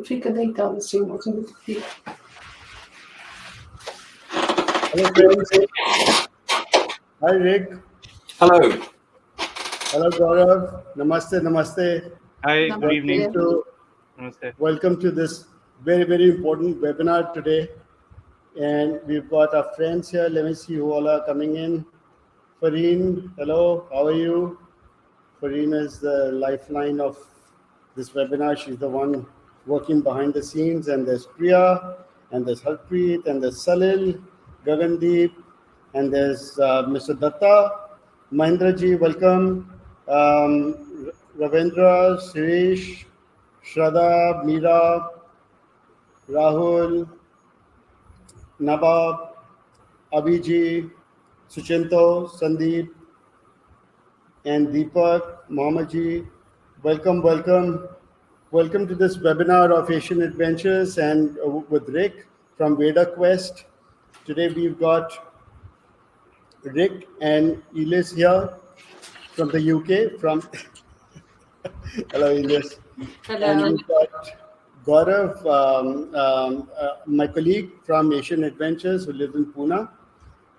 Fica deitado assim, botando o pé. Hello, friends. Hi, Rick. Hello. Hello, Gaurav. Namaste, namaste. Hi, Namaste. good evening. Namaste. Welcome to this very, very important webinar today. And we've got our friends here. Let me see who all are coming in. Fareen, hello, how are you? Fareen is the lifeline of this webinar. She's the one working behind the scenes. And there's Priya, and there's Harpreet, and there's Salil, Gagandeep, and there's Mr. Datta. Mahendraji, welcome. Ravindra, Suresh, Shraddha, Meera, Rahul, Nabab, Abhiji, Suchinto, Sandeep, and Deepak, Mohammadji. Welcome, welcome. Welcome to this webinar of Asian Adventures and with Rick from Veda Quest. Today we've got Rick and Elis here from the UK. Hello, Elis. Hello. And we've got Gaurav, my colleague from Asian Adventures who lives in Pune.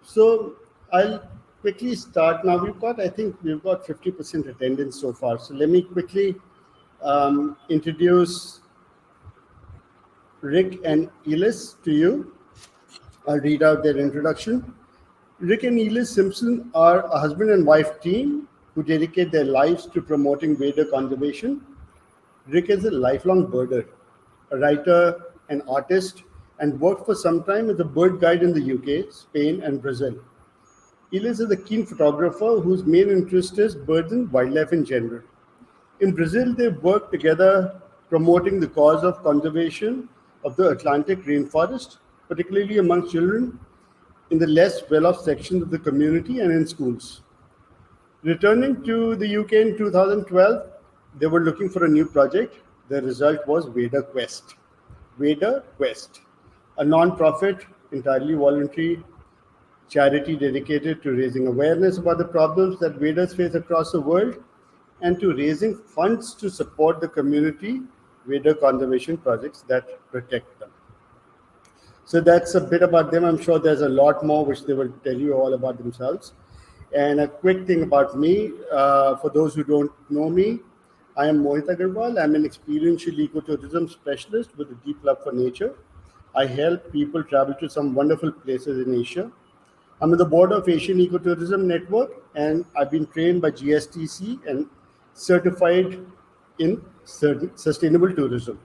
So I'll quickly start now. I think we've got 50% attendance so far. So let me quickly introduce Rick and Elis to you. I'll read out their introduction. Rick and Elis Simpson are a husband and wife team who dedicate their lives to promoting Veda conservation. Rick is a lifelong birder, a writer, an artist, and worked for some time as a bird guide in the UK, Spain, and Brazil. Elis is a keen photographer whose main interest is birds and wildlife in general. In Brazil, they work together promoting the cause of conservation of the Atlantic rainforest, particularly among children in the less well-off sections of the community and in schools. Returning to the UK in 2012, they were looking for a new project. The result was Veda Quest. Veda Quest, a non-profit, entirely voluntary charity dedicated to raising awareness about the problems that Vedas face across the world and to raising funds to support the community Veda conservation projects that protect them. So that's a bit about them. I'm sure there's a lot more which they will tell you all about themselves. And a quick thing about me, for those who don't know me, I am Mohit Agarwal. I'm an experiential ecotourism specialist with a deep love for nature. I help people travel to some wonderful places in Asia. I'm on the board of Asian Ecotourism Network, and I've been trained by GSTC and certified in sustainable tourism.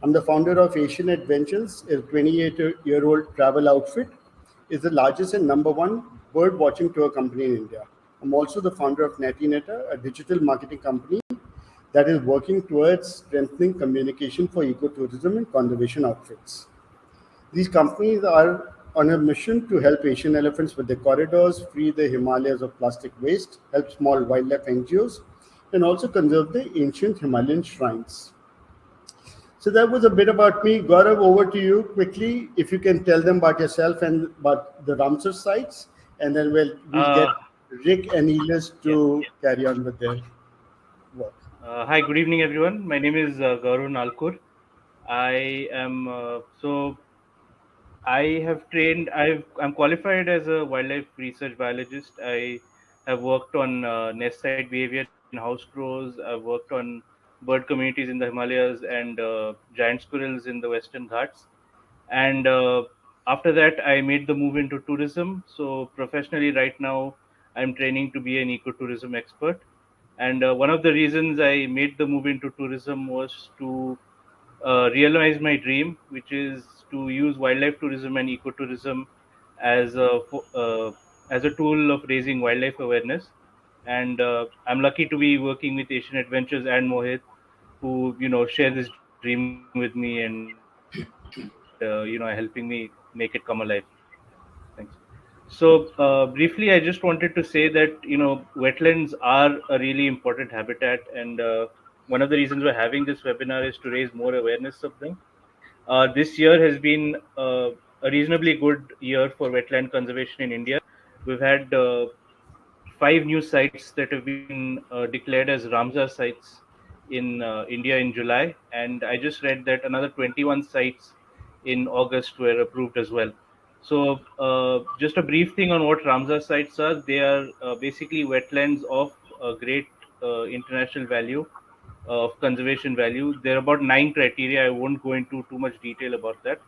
I'm the founder of Asian Adventures, a 28-year-old travel outfit. It's the largest and number one bird watching tour company in India. I'm also the founder of Natineta, a digital marketing company that is working towards strengthening communication for ecotourism and conservation outfits. These companies are on a mission to help Asian elephants with their corridors, free the Himalayas of plastic waste, help small wildlife NGOs, and also conserve the ancient Himalayan shrines. So that was a bit about me. Gaurav, over to you quickly. If you can tell them about yourself and about the Ramsar sites, and then we'll get Rick and Elis to carry on with their work. Hi, good evening, everyone. My name is Gaurav Nalkur. I am I have trained. I'm qualified as a wildlife research biologist. I have worked on nest site behavior in house crows. I've worked on bird communities in the Himalayas and giant squirrels in the Western Ghats. And after that, I made the move into tourism. So professionally, right now, I'm training to be an ecotourism expert. And one of the reasons I made the move into tourism was to realize my dream, which is to use wildlife tourism and ecotourism as a tool of raising wildlife awareness. And I'm lucky to be working with Asian Adventures and Mohit, who share this dream with me and helping me make it come alive. Thanks. So briefly, I just wanted to say that wetlands are a really important habitat, and one of the reasons we're having this webinar is to raise more awareness of them. This year has been a reasonably good year for wetland conservation in India. We've had 5 new sites that have been declared as Ramsar sites, in India in July, and I just read that another 21 sites in August were approved as well. So, just a brief thing on what Ramsar sites are. They are basically wetlands of great international value, of conservation value. There are about 9 criteria. I won't go into too much detail about that.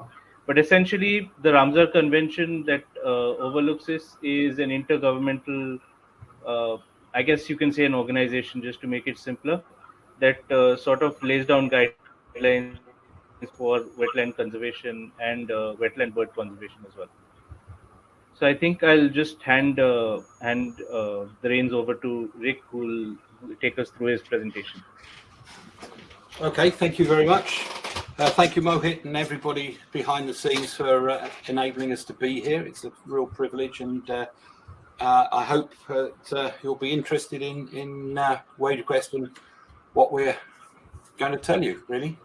But essentially, the Ramsar Convention that overlooks this is an intergovernmental, I guess you can say an organization, just to make it simpler, that sort of lays down guidelines for wetland conservation and wetland bird conservation as well. So I think I'll just hand the reins over to Rick, who will take us through his presentation. Okay, thank you very much. Thank you, Mohit, and everybody behind the scenes for enabling us to be here. It's a real privilege, and I hope that you'll be interested in 𝐒𝐤𝐬𝐻𝐤 and what we're going to tell you, really.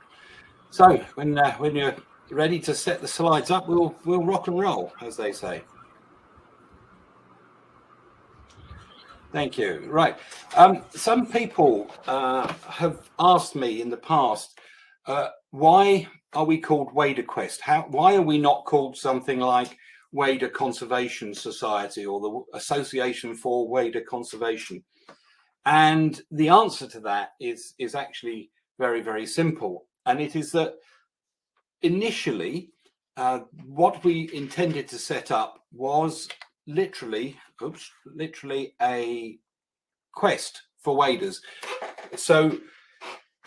So when you're ready to set the slides up, we'll rock and roll, as they say. Thank you. Right. Some people have asked me in the past, why are we called 𝐒𝐤𝐬𝐻𝐤? Why are we not called something like 𝐒𝐤𝐬𝐻𝐤 Conservation Society or the Association for 𝐒𝐤𝐬𝐻𝐤 Conservation? And the answer to that is actually very, very simple. And it is that initially, what we intended to set up was literally a quest for waders. So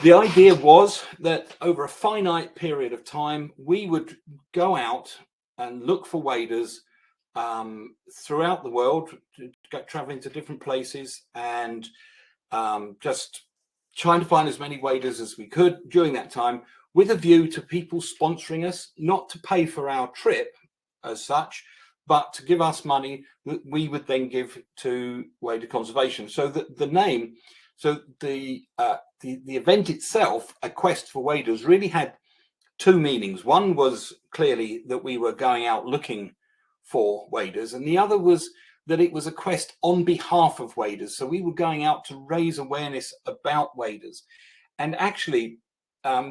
the idea was that over a finite period of time, we would go out and look for waders throughout the world, traveling to different places and just trying to find as many waders as we could during that time, with a view to people sponsoring us, not to pay for our trip as such, but to give us money that we would then give to 𝐒𝐤𝐬𝐻𝐤 Conservation. So the name, so the event itself, a quest for waders, really had two meanings. One was clearly that we were going out looking for waders, and the other was that it was a quest on behalf of waders. So we were going out to raise awareness about waders. And actually,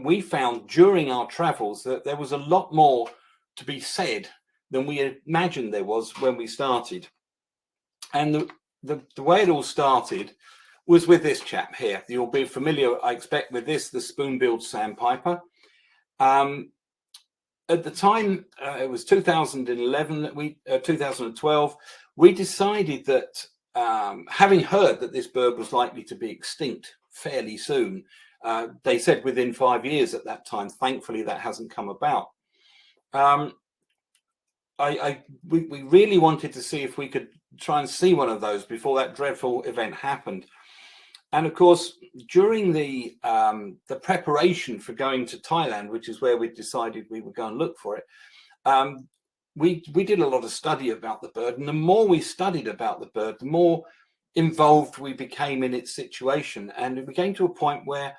we found during our travels that there was a lot more to be said than we imagined there was when we started. And the way it all started was with this chap here. You'll be familiar, I expect, with this, the Spoonbilled Sandpiper. At the time, it was 2011 that 2012, we decided that having heard that this bird was likely to be extinct fairly soon, they said within 5 years at that time. Thankfully, that hasn't come about. We really wanted to see if we could try and see one of those before that dreadful event happened. And of course, during the preparation for going to Thailand, which is where we decided we would go and look for it, we did a lot of study about the bird. And the more we studied about the bird, the more involved we became in its situation. And we came to a point where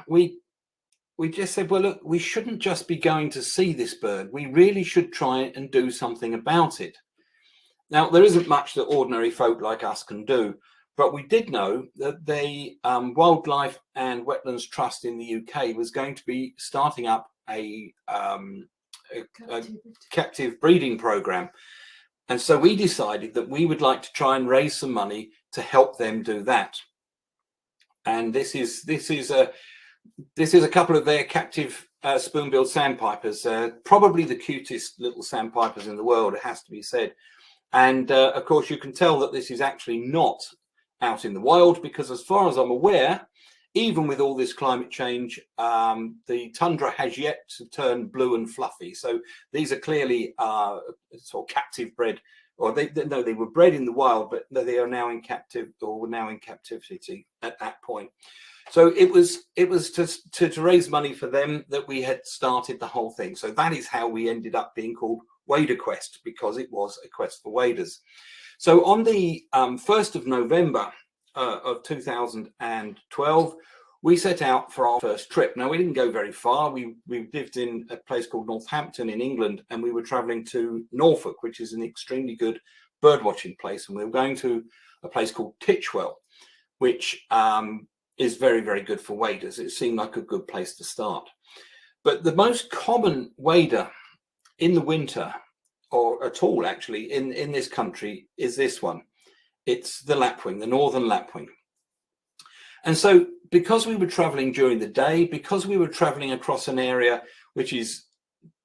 we just said, well, look, we shouldn't just be going to see this bird. We really should try and do something about it. Now, there isn't much that ordinary folk like us can do, but we did know that the Wildlife and Wetlands Trust in the UK was going to be starting up a captive breeding program. And so we decided that we would like to try and raise some money to help them do that. And this is a couple of their captive spoonbilled sandpipers, probably the cutest little sandpipers in the world, it has to be said. And of course, you can tell that this is actually not out in the wild, because as far as I'm aware, even with all this climate change, the tundra has yet to turn blue and fluffy. So these are clearly sort of captive bred, or they were bred in the wild, but they are now in captivity at that point. So it was to raise money for them that we had started the whole thing. So that is how we ended up being called 𝐒𝐤𝐬𝐻𝐤, because it was a quest for waders. So on the 1st of November of 2012, we set out for our first trip. Now, we didn't go very far. We lived in a place called Northampton in England, and we were traveling to Norfolk, which is an extremely good bird watching place. And we were going to a place called Titchwell, which is very, very good for waders. It seemed like a good place to start. But the most common wader in the winter, or at all actually, in this country is this one. It's the lapwing, the northern lapwing. And so because we were traveling during the day, because we were traveling across an area which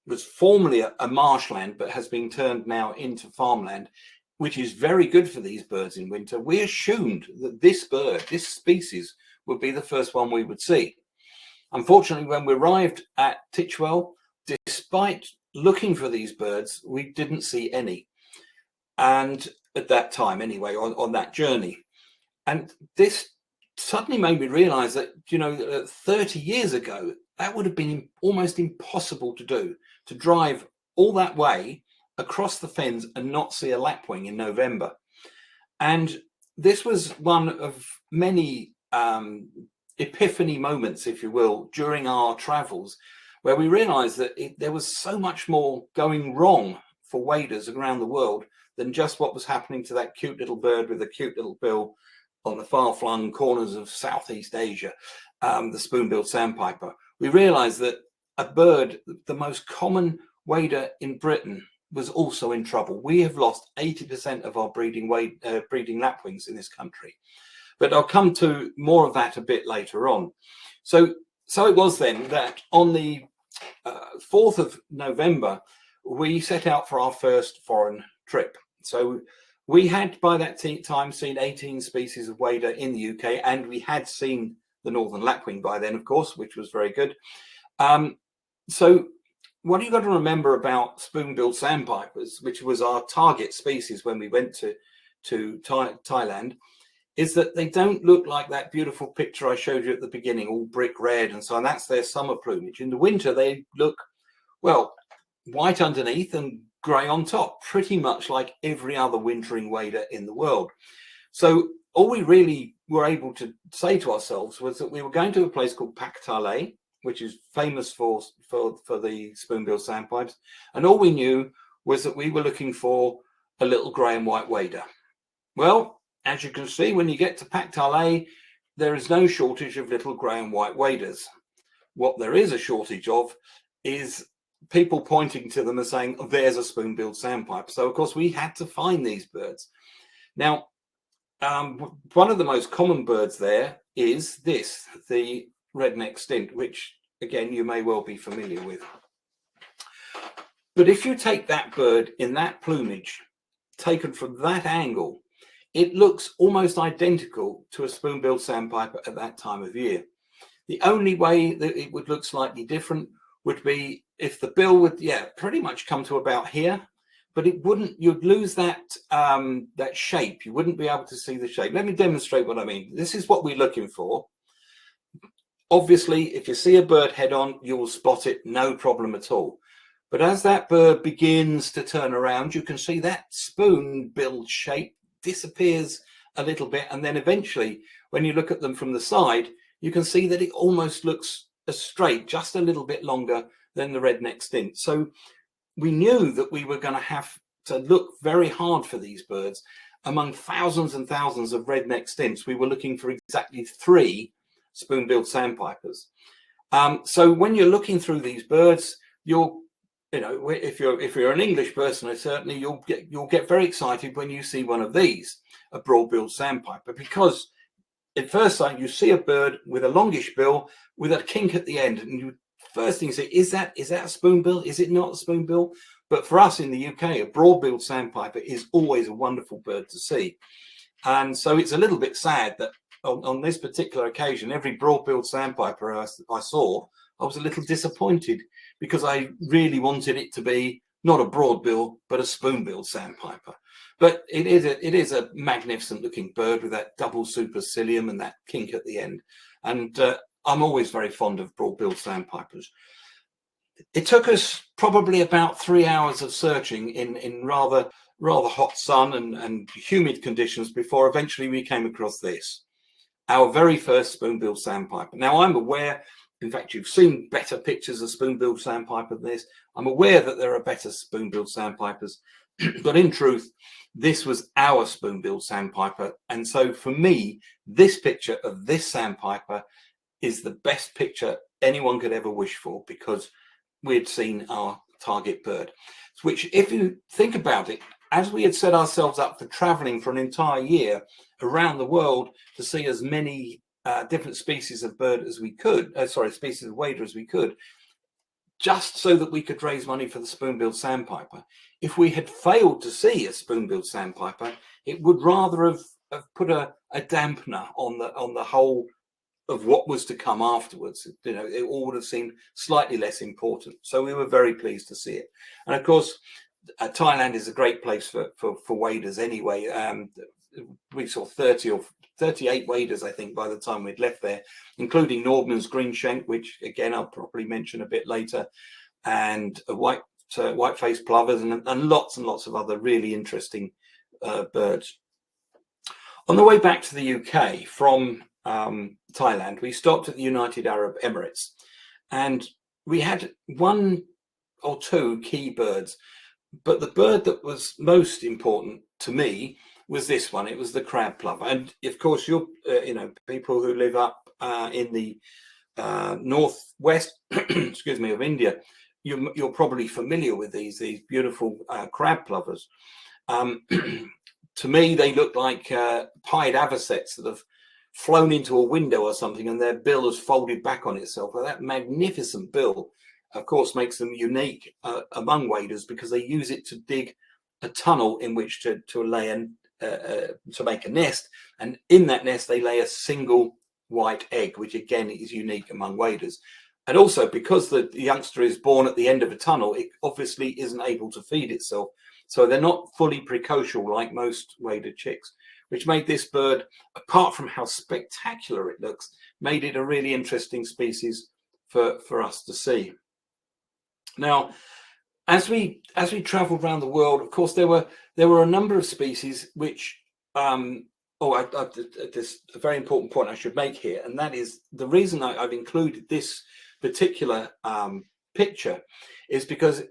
was formerly a marshland but has been turned now into farmland, which is very good for these birds in winter, we assumed that this bird, this species, would be the first one we would see. Unfortunately, when we arrived at 𝐒𝐢𝐤, despite looking for these birds, we didn't see any. And at that time anyway, on that journey. And this suddenly made me realize that, you know, 30 years ago, that would have been almost impossible to do, to drive all that way across the fens and not see a lapwing in November. And this was one of many epiphany moments, if you will, during our travels, where we realized that there was so much more going wrong for waders around the world than just what was happening to that cute little bird with a cute little bill on the far-flung corners of Southeast Asia, the Spoonbilled Sandpiper. We realized that a bird, the most common wader in Britain, was also in trouble. We have lost 80% of our breeding lapwings in this country. But I'll come to more of that a bit later on. So it was then that on the 4th of November, we set out for our first foreign trip. So we had by that time seen 18 species of wader in the UK, and we had seen the northern lapwing by then, of course, which was very good. So what you've got to remember about Spoonbilled Sandpipers, which was our target species when we went to Thailand, is that they don't look like that beautiful picture I showed you at the beginning, all brick red and so on. That's their summer plumage. In the winter, they look, well, white underneath and grey on top, pretty much like every other wintering wader in the world. So all we really were able to say to ourselves was that we were going to a place called Paktale, which is famous for the Spoonbilled Sandpipers, and all we knew was that we were looking for a little grey and white wader. Well, as you can see, when you get to Paktale, there is no shortage of little grey and white waders. What there is a shortage of is people pointing to them and saying, oh, there's a Spoonbilled Sandpiper. So, of course, we had to find these birds. Now, one of the most common birds there is this, the red-necked stint, which, again, you may well be familiar with. But if you take that bird in that plumage, taken from that angle, it looks almost identical to a Spoonbilled Sandpiper at that time of year. The only way that it would look slightly different would be if the bill would, pretty much come to about here, but it wouldn't, you'd lose that, that shape. You wouldn't be able to see the shape. Let me demonstrate what I mean. This is what we're looking for. Obviously, if you see a bird head on, you will spot it, no problem at all. But as that bird begins to turn around, you can see that spoon-billed shape disappears a little bit, and then eventually when you look at them from the side, you can see that it almost looks straight, just a little bit longer than the red-necked stint. So we knew that we were going to have to look very hard for these birds. Among thousands and thousands of red-necked stints, we were looking for exactly 3 Spoonbilled Sandpipers. So when you're looking through these birds, if you're an English person, certainly you'll get very excited when you see one of these, a broad-billed sandpiper, because at first sight you see a bird with a longish bill with a kink at the end, and you first thing you say, is that a spoonbill? Is it not a spoonbill? But for us in the UK, a broad-billed sandpiper is always a wonderful bird to see, and so it's a little bit sad that on this particular occasion, every broad-billed sandpiper I saw, I was a little disappointed, because I really wanted it to be not a broadbill, but a spoonbilled sandpiper. But it is a magnificent looking bird with that double supercilium and that kink at the end. And I'm always very fond of broad-billed sandpipers. It took us probably about 3 hours of searching in rather hot sun and humid conditions before eventually we came across this, our very first spoonbilled sandpiper. Now, I'm aware, in fact, you've seen better pictures of Spoonbilled Sandpiper than this. I'm aware that there are better Spoonbilled Sandpipers, But in truth, this was our spoonbilled sandpiper. And so for me, this picture of this sandpiper is the best picture anyone could ever wish for, because we'd seen our target bird, which, if you think about it, as we had set ourselves up for traveling for an entire year around the world to see as many different species of bird as we could, species of wader as we could, just so that we could raise money for the spoonbilled sandpiper. If we had failed to see a spoonbilled sandpiper, it would rather have put a dampener on the whole of what was to come afterwards. You know, it all would have seemed slightly less important. So we were very pleased to see it. And of course, Thailand is a great place for waders anyway. We saw 30 or 38 waders, I think, by the time we'd left there, including Nordman's greenshank, which again I'll probably mention a bit later, and white-faced plovers, and lots of other really interesting birds. On the way back to the UK from Thailand, we stopped at the United Arab Emirates, and we had one or two key birds, but the bird that was most important to me was this one. It was the crab plover. And of course, you know, people who live up in the northwest excuse me, of India, you're probably familiar with these beautiful crab plovers. To me, they look like pied avocets that have flown into a window or something, and their bill has folded back on itself. Well, that magnificent bill, of course, makes them unique among waders, because they use it to dig a tunnel in which to make a nest, and in that nest they lay a single white egg, which again is unique among waders. And also, because the youngster is born at the end of a tunnel, it obviously isn't able to feed itself, so they're not fully precocial like most wader chicks, which made this bird, apart from how spectacular it looks, made it a really interesting species for us to see. Now, as we traveled around the world, of course, there were a number of species which there's a very important point I should make here, and that is the reason I've included this particular picture is because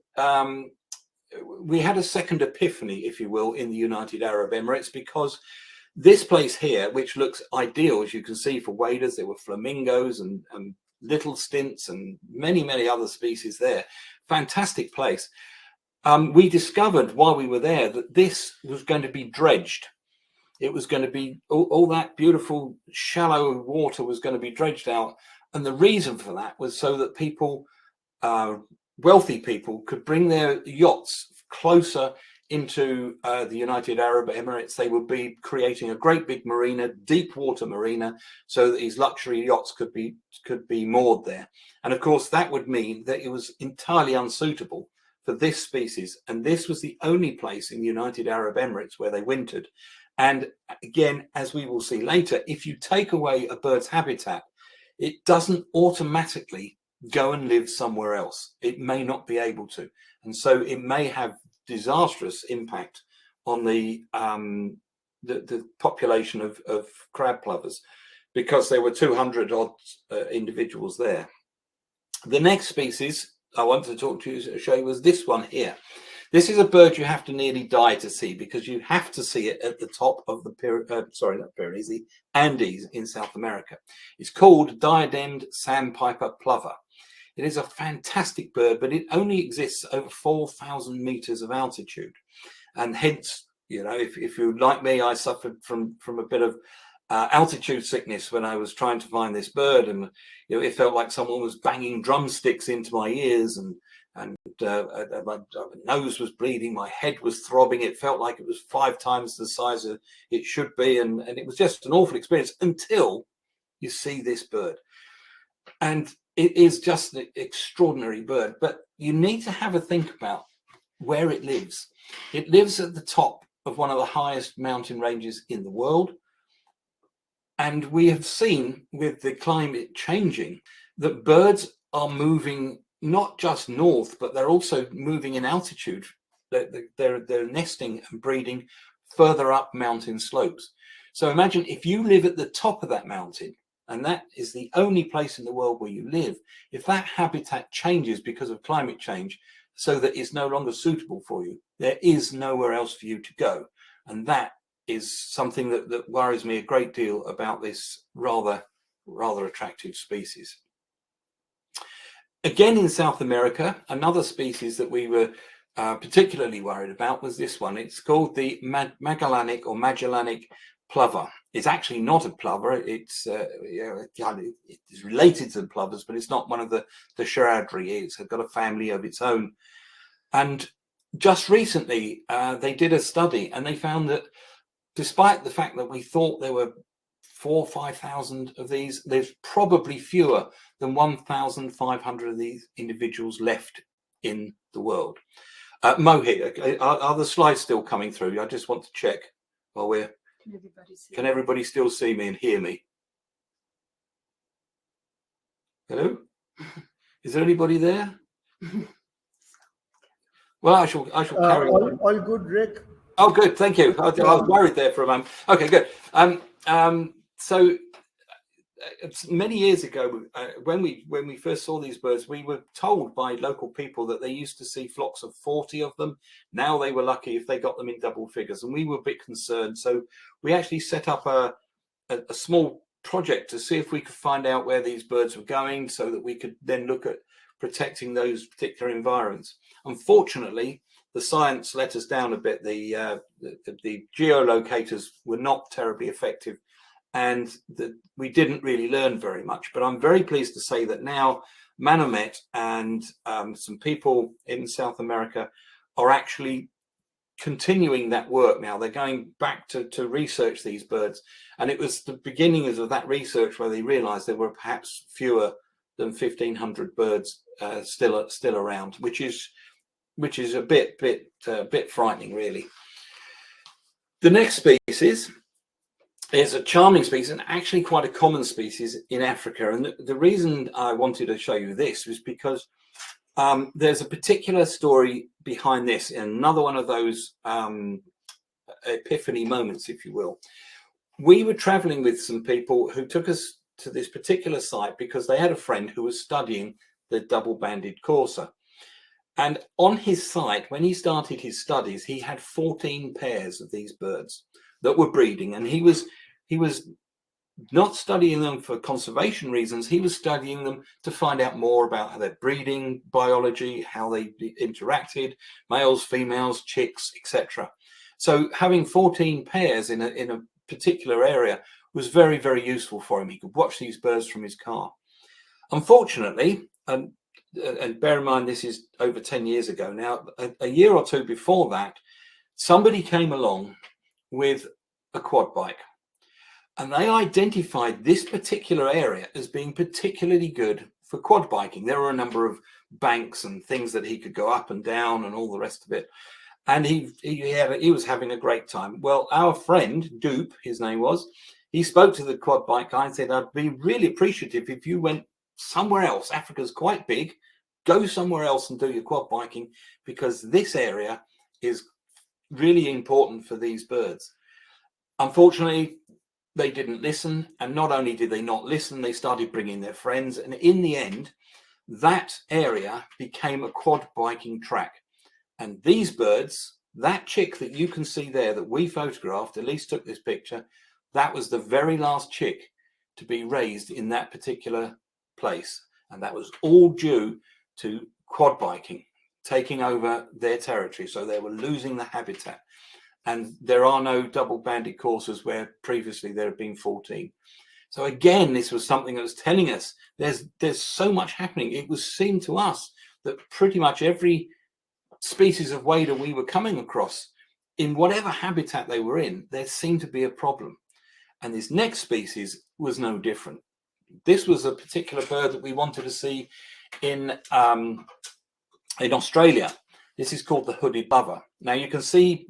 we had a second epiphany, if you will, in the United Arab Emirates, because this place here, which looks ideal, as you can see, for waders, there were flamingos and little stints and many other species there. Fantastic place. We discovered while we were there that this was going to be dredged. It was going to be all that beautiful shallow water was going to be dredged out, and the reason for that was so that people, wealthy people, could bring their yachts closer into the United Arab Emirates. They would be creating a great big marina, deep water marina, so that these luxury yachts could be moored there. And of course, that would mean that it was entirely unsuitable for this species, and this was the only place in the United Arab Emirates where they wintered. And again, as we will see later, if you take away a bird's habitat, it doesn't automatically go and live somewhere else. It may not be able to, and so it may have disastrous impact on the population of crab plovers, because there were 200 odd individuals there. The next species I want to talk to you, show you, was this one here. This is a bird you have to nearly die to see, because you have to see it at the top of the the Andes in South America. It's called diademed sandpiper plover. It is a fantastic bird, but it only exists over 4,000 meters of altitude, and hence, you know, if you like me, I suffered from a bit of altitude sickness when I was trying to find this bird, and you know, it felt like someone was banging drumsticks into my ears, and my nose was bleeding, my head was throbbing. It felt like it was 5 times the size of it should be, and it was just an awful experience until you see this bird. And it is just an extraordinary bird, but you need to have a think about where it lives. It lives at the top of one of the highest mountain ranges in the world. And we have seen with the climate changing that birds are moving not just north, but they're also moving in altitude. They're nesting and breeding further up mountain slopes. So imagine if you live at the top of that mountain, and that is the only place in the world where you live. If that habitat changes because of climate change, so that it's no longer suitable for you. There is nowhere else for you to go. And that is something that worries me a great deal about this rather attractive species. Again, in South America, another species that we were particularly worried about was this one. It's called the Magellanic or Magellanic plover. It's actually not a plover. It's it's related to the plovers, but it's not one of the Charadrae. It's got a family of its own. And just recently, they did a study, and they found that despite the fact that we thought there were 4,000 or 5,000 of these, there's probably fewer than 1,500 of these individuals left in the world. Mohit, are the slides still coming through? I just want to check while we're. Can everybody still see me and hear me? Hello? Is there anybody there? Well, I shall carry on. All good, Rick. Oh, good. Thank you. I was worried there for a moment. Okay, good. So many years ago, when we first saw these birds, we were told by local people that they used to see flocks of 40 of them. Now they were lucky if they got them in double figures, and we were a bit concerned. So we actually set up a small project to see if we could find out where these birds were going, so that we could then look at protecting those particular environments. Unfortunately, the science let us down a bit. The geolocators were not terribly effective, and we didn't really learn very much. But I'm very pleased to say that now Manomet and some people in South America are actually continuing that work now. They're going back to research these birds. And it was the beginnings of that research where they realized there were perhaps fewer than 1,500 birds still around, which is a bit frightening, really. The next species is a charming species, and actually quite a common species in Africa. And the reason I wanted to show you this was because there's a particular story behind this, and another one of those epiphany moments, if you will. We were traveling with some people who took us to this particular site because they had a friend who was studying the double-banded courser. And on his site, when he started his studies, he had 14 pairs of these birds that were breeding, and he was not studying them for conservation reasons. He was studying them to find out more about their breeding biology, how they interacted, males, females, chicks, etc. So having 14 pairs in a particular area was very, very useful for him. He could watch these birds from his car. Unfortunately, and bear in mind this is over 10 years ago now, a year or two before that, somebody came along with a quad bike, and they identified this particular area as being particularly good for quad biking. There were a number of banks and things that he could go up and down and all the rest of it, and he was having a great time. Well, our friend Dupe, his name was, he spoke to the quad bike guy and said, I'd be really appreciative if you went somewhere else. Africa's quite big. Go somewhere else and do your quad biking, because this area is really important for these birds. Unfortunately, they didn't listen, and not only did they not listen, they started bringing their friends, and in the end, that area became a quad biking track. And these birds, that chick that you can see there that we photographed, Elise took this picture, that was the very last chick to be raised in that particular place, and that was all due to quad biking taking over their territory. So they were losing the habitat, and there are no double-banded coursers where previously there had been 14. So again, this was something that was telling us there's so much happening. It was seen to us that pretty much every species of wader we were coming across, in whatever habitat they were in, there seemed to be a problem. And this next species was no different. This was a particular bird that we wanted to see in Australia. This is called the hooded plover. Now you can see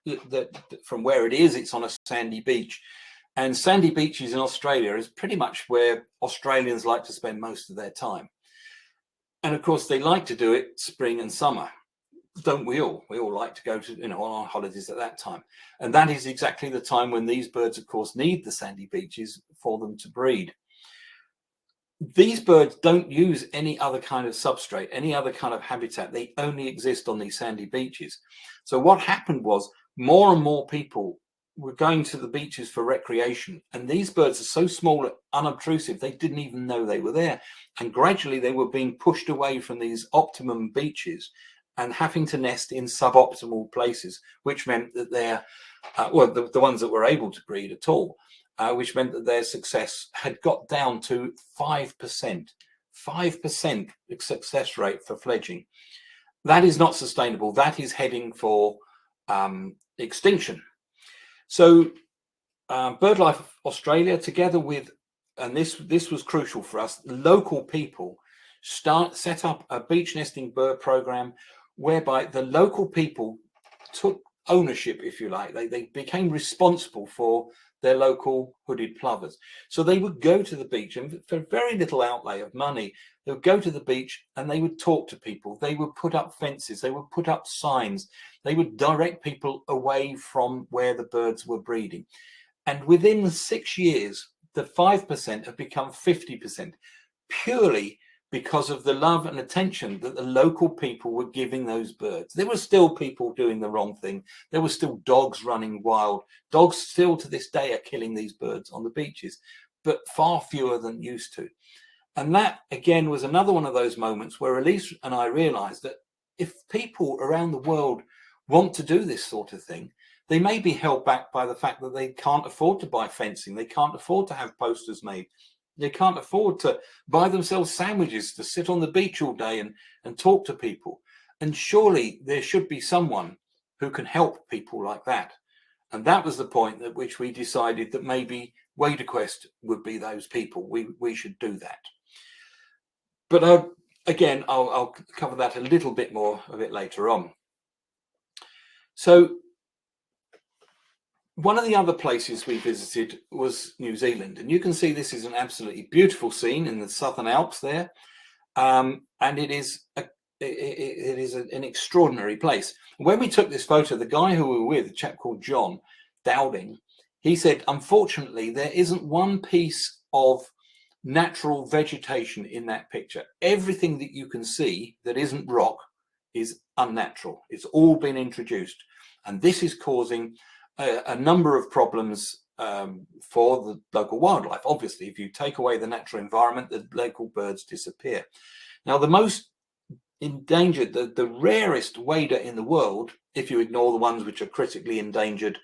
that from where it is, it's on a sandy beach. And sandy beaches in Australia is pretty much where Australians like to spend most of their time. And of course, they like to do it spring and summer. Don't we all? We all like to go to, on our holidays at that time. And that is exactly the time when these birds, of course, need the sandy beaches for them to breed. these birds don't use any other kind of substrate, any other kind of habitat. They only exist on these sandy beaches. So what happened was more and more people were going to the beaches for recreation, and these birds are so small and unobtrusive they didn't even know they were there, and gradually they were being pushed away from these optimum beaches and having to nest in suboptimal places, which meant that they're well, the ones that were able to breed at all, which meant that their success had got down to 5%. 5% success rate for fledging. That is not sustainable. That is heading for extinction. So BirdLife Australia, together with, and this was crucial for us, local people set up a beach nesting bird program whereby the local people took ownership, if you like. They became responsible for their local hooded plovers. So they would go to the beach, and for very little outlay of money, they would go to the beach and they would talk to people. They would put up fences, they would put up signs, they would direct people away from where the birds were breeding. And within 6 years, the 5% have become 50%, purely because of the love and attention that the local people were giving those birds. There were still people doing the wrong thing. There were still dogs running wild. Dogs still to this day are killing these birds on the beaches, but far fewer than used to. And that, again, was another one of those moments where Elise and I realized that if people around the world want to do this sort of thing, they may be held back by the fact that they can't afford to buy fencing. They can't afford to have posters made. They can't afford to buy themselves sandwiches to sit on the beach all day and talk to people. And surely there should be someone who can help people like that. And that was the point at which we decided that maybe WaderQuest would be those people. We should do that. But again, I'll cover that a little bit more a bit later on. So one of the other places we visited was New Zealand, and you can see this is an absolutely beautiful scene in the Southern Alps there, and it is an extraordinary place. When we took this photo, the guy who we were with, a chap called John Dowding, he said, unfortunately, there isn't one piece of natural vegetation in that picture. Everything that you can see that isn't rock is unnatural. It's all been introduced, and this is causing a number of problems for the local wildlife. Obviously, if you take away the natural environment, the local birds disappear. Now, the most endangered, the rarest wader in the world, if you ignore the ones which are critically endangered,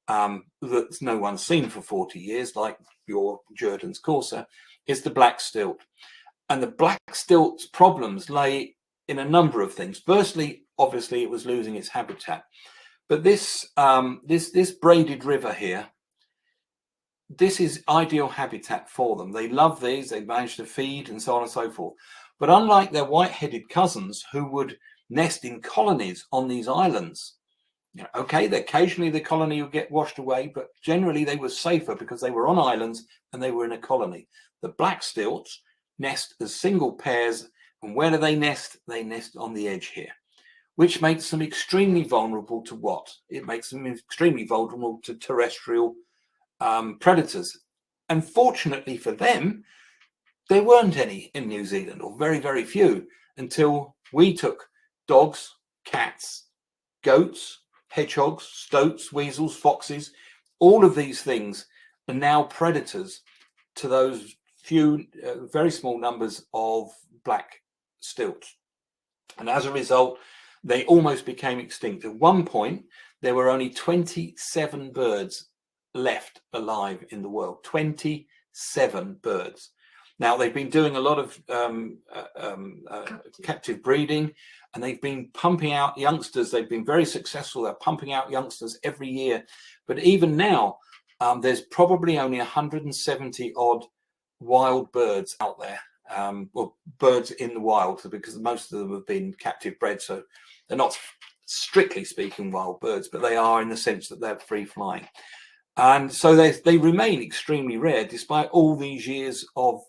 that no one's seen for 40 years, like your Jurden's courser, is the black stilt. And the black stilt's problems lay in a number of things. Firstly, obviously, it was losing its habitat. But this braided river here, this is ideal habitat for them. They love these, they manage to feed and so on and so forth. But unlike their white-headed cousins who would nest in colonies on these islands, you know, okay, occasionally the colony would get washed away, but generally they were safer because they were on islands and they were in a colony. The black stilts nest as single pairs, and where do they nest? They nest on the edge here, which makes them extremely vulnerable to what? It makes them extremely vulnerable to terrestrial predators. And fortunately for them, there weren't any in New Zealand, or very, very few, until we took dogs, cats, goats, hedgehogs, stoats, weasels, foxes. All of these things are now predators to those few, very small numbers of black stilts. And as a result, they almost became extinct. At one point, there were only 27 birds left alive in the world. 27 birds. Now, they've been doing a lot of captive breeding, and they've been pumping out youngsters. They've been very successful. They're pumping out youngsters every year. But even now, there's probably only 170 odd wild birds out there. Well, birds in the wild, because most of them have been captive bred, so they're not strictly speaking wild birds, but they are in the sense that they're free flying. And so they remain extremely rare despite all these years of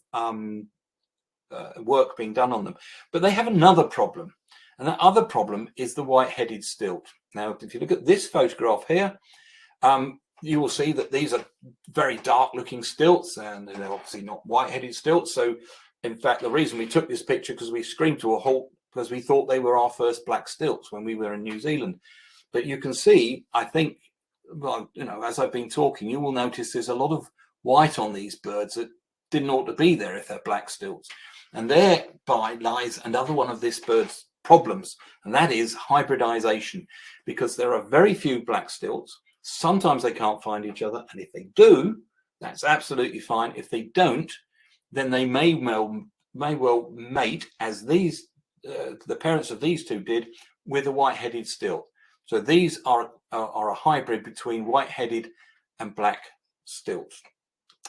work being done on them. But they have another problem, and that other problem is the white-headed stilt. Now, if you look at this photograph here, you will see that these are very dark-looking stilts, and they're obviously not white-headed stilts. So in fact, the reason we took this picture because we screamed to a halt because we thought they were our first black stilts when we were in New Zealand. But you can see, I think, well, you know, as I've been talking, you will notice there's a lot of white on these birds that didn't ought to be there if they're black stilts. And thereby lies another one of this bird's problems, and that is hybridization, because there are very few black stilts. Sometimes they can't find each other, and if they do, that's absolutely fine. If they don't, then they may well mate, as these the parents of these two did, with a white-headed stilt. So these are a hybrid between white-headed and black stilts.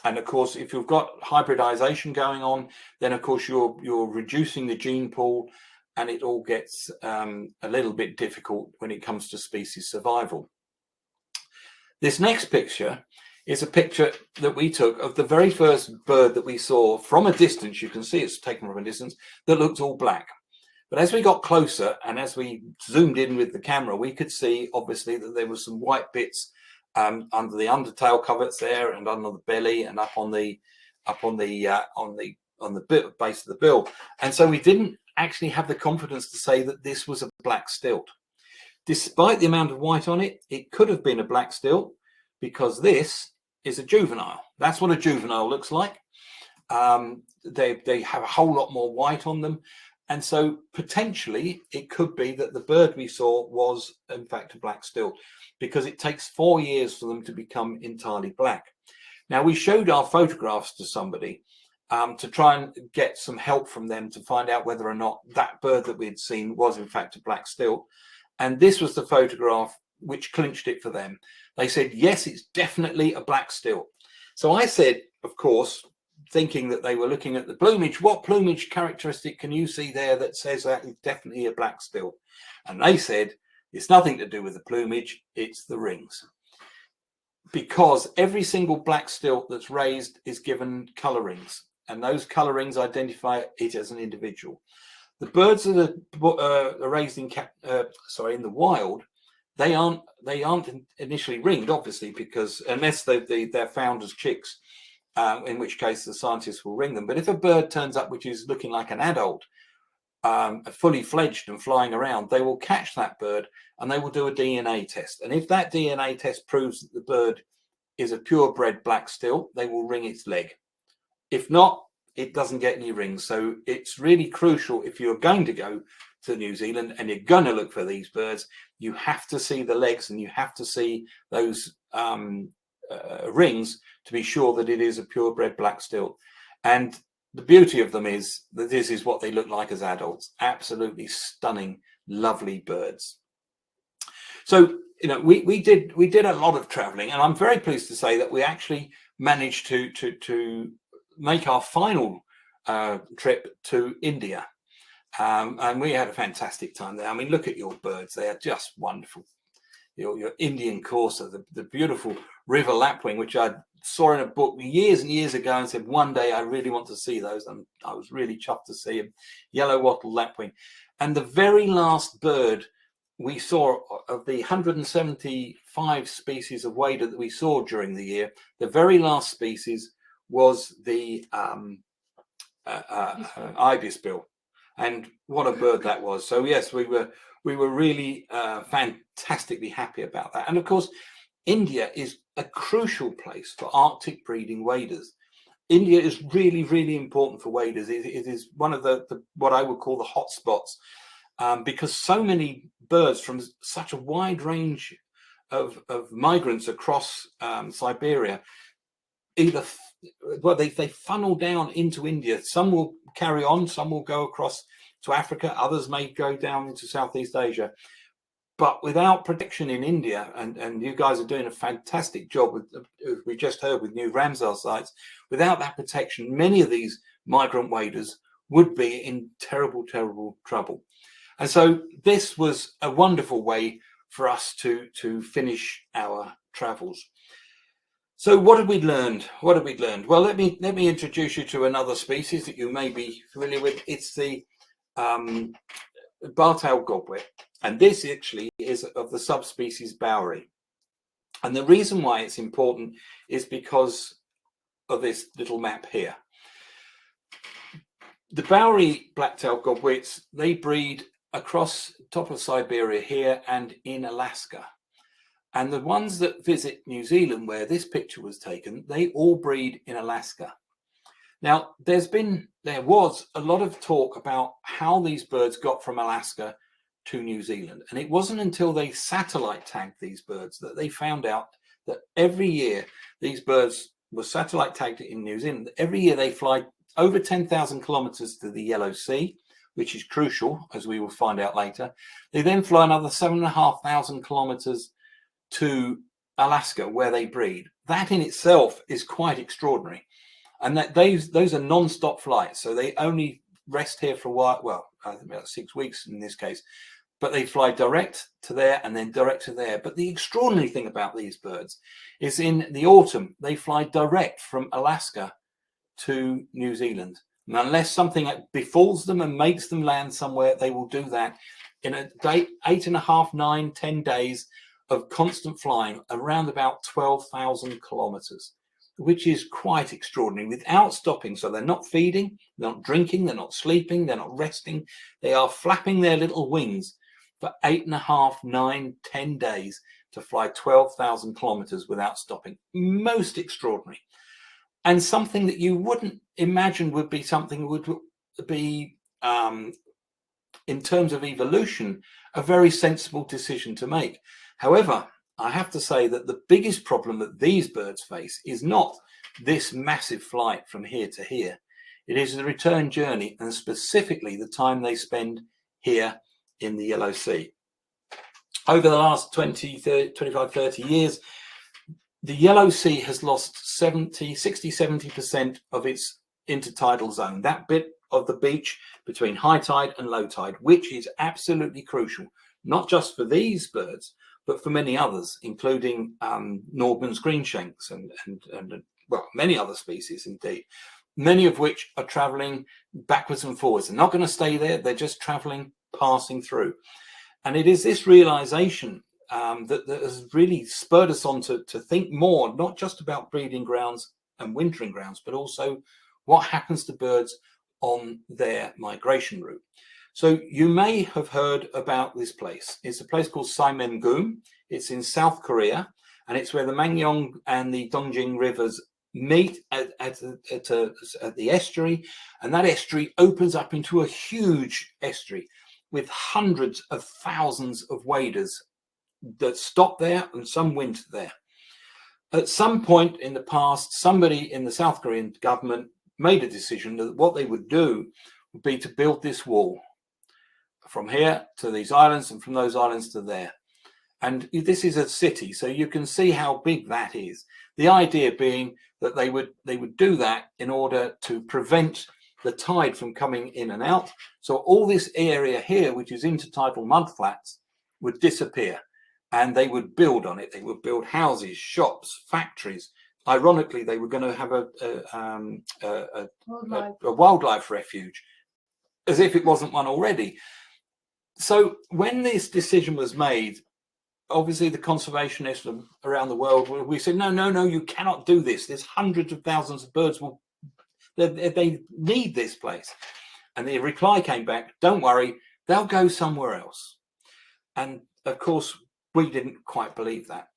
And of course, if you've got hybridization going on, then of course you're reducing the gene pool, and it all gets a little bit difficult when it comes to species survival. This next picture is a picture that we took of the very first bird that we saw from a distance. You can see it's taken from a distance, that looked all black. But as we got closer and as we zoomed in with the camera, we could see obviously that there were some white bits under the undertail coverts there, and under the belly, and up on the base of the bill. And so we didn't actually have the confidence to say that this was a black stilt. Despite the amount of white on it, it could have been a black stilt, because this is a juvenile. That's what a juvenile looks like. They have a whole lot more white on them. And so potentially it could be that the bird we saw was in fact a black stilt, because it takes 4 years for them to become entirely black. Now, we showed our photographs to somebody to try and get some help from them to find out whether or not that bird that we had seen was in fact a black stilt. And this was the photograph which clinched it for them. They said, yes, it's definitely a black stilt. So I said, of course, thinking that they were looking at the plumage, what plumage characteristic can you see there that says that it's definitely a black stilt? And they said, it's nothing to do with the plumage, it's the rings. Because every single black stilt that's raised is given colour rings, and those colour rings identify it as an individual. The birds that are raised in the wild, they aren't initially ringed, obviously, because unless they're found as chicks, in which case the scientists will ring them. But if a bird turns up which is looking like an adult, fully fledged and flying around, they will catch that bird and they will do a DNA test. And if that DNA test proves that the bird is a purebred black stilt, they will ring its leg. If not, it doesn't get any rings. So it's really crucial, if you're going to go to New Zealand and you're going to look for these birds, you have to see the legs and you have to see those rings to be sure that it is a purebred black stilt. And the beauty of them is that this is what they look like as adults. Absolutely stunning, lovely birds. So, you know, we did a lot of traveling, and I'm very pleased to say that we actually managed to make our final trip to India. And we had a fantastic time there. I mean, look at your birds. They are just wonderful. Your Indian corsair, the beautiful river lapwing, which I saw in a book years and years ago and said, one day I really want to see those. And I was really chuffed to see him. Yellow wattle lapwing. And the very last bird we saw of the 175 species of wader that we saw during the year, the very last species was the ibisbill. And what a bird that was. So yes, we were really fantastically happy about that. And of course, India is a crucial place for Arctic breeding waders. India is really, really important for waders. It is one of the what I would call the hot spots, because so many birds from such a wide range of migrants across Siberia, either they funnel down into India. Some will carry on, some will go across to Africa, others may go down into Southeast Asia. But without protection in India, and you guys are doing a fantastic job with, we just heard, with new Ramsar sites, without that protection, many of these migrant waders would be in terrible, terrible trouble. And so this was a wonderful way for us to finish our travels. So what have we learned? What have we learned? Well, let me introduce you to another species that you may be familiar with. It's the bar-tailed godwit, and this actually is of the subspecies Bowery. And the reason why it's important is because of this little map here. The Bowery black-tailed godwits, they breed across top of Siberia here and in Alaska. And the ones that visit New Zealand, where this picture was taken, they all breed in Alaska. Now, there was a lot of talk about how these birds got from Alaska to New Zealand. And it wasn't until they satellite tagged these birds that they found out that every year these birds were satellite tagged in New Zealand. Every year they fly over 10,000 kilometers to the Yellow Sea, which is crucial, as we will find out later. They then fly another 7,500 kilometers to Alaska, where they breed. That in itself is quite extraordinary. And that those are non-stop flights. So they only rest here for a while, well, I think about 6 weeks in this case, but they fly direct to there and then direct to there. But the extraordinary thing about these birds is in the autumn, they fly direct from Alaska to New Zealand. And unless something befalls them and makes them land somewhere, they will do that in a day, 8.5, 9, 10 days of constant flying around about 12,000 kilometers, which is quite extraordinary without stopping. So they're not feeding, they're not drinking, they're not sleeping, they're not resting. They are flapping their little wings for 8.5, 9, 10 days to fly 12,000 kilometers without stopping. Most extraordinary. And something that you wouldn't imagine would be something that would be, in terms of evolution, a very sensible decision to make. However, I have to say that the biggest problem that these birds face is not this massive flight from here to here. It is the return journey, and specifically the time they spend here in the Yellow Sea. Over the last 20, 30, 25, 30 years, the Yellow Sea has lost 60, 70% of its intertidal zone, that bit of the beach between high tide and low tide, which is absolutely crucial, not just for these birds, but for many others, including Nordman's greenshanks and well, many other species indeed, many of which are traveling backwards and forwards. They're not going to stay there. They're just traveling, passing through. And it is this realization that has really spurred us on to think more, not just about breeding grounds and wintering grounds, but also what happens to birds on their migration route. So you may have heard about this place. It's a place called Saemangeum. It's in South Korea, and it's where the Mangyong and the Dongjing rivers meet at the estuary, and that estuary opens up into a huge estuary with hundreds of thousands of waders that stop there and some winter there. At some point in the past, somebody in the South Korean government made a decision that what they would do would be to build this wall from here to these islands and from those islands to there. And this is a city, so you can see how big that is. The idea being that they would do that in order to prevent the tide from coming in and out. So all this area here, which is intertidal mudflats, would disappear, and they would build on it. They would build houses, shops, factories. Ironically, they were going to have a wildlife refuge, as if it wasn't one already. So when this decision was made, obviously the conservationists around the world, we said, no, you cannot do this. There's hundreds of thousands of birds. They need this place. And the reply came back, don't worry, they'll go somewhere else. And of course, we didn't quite believe that.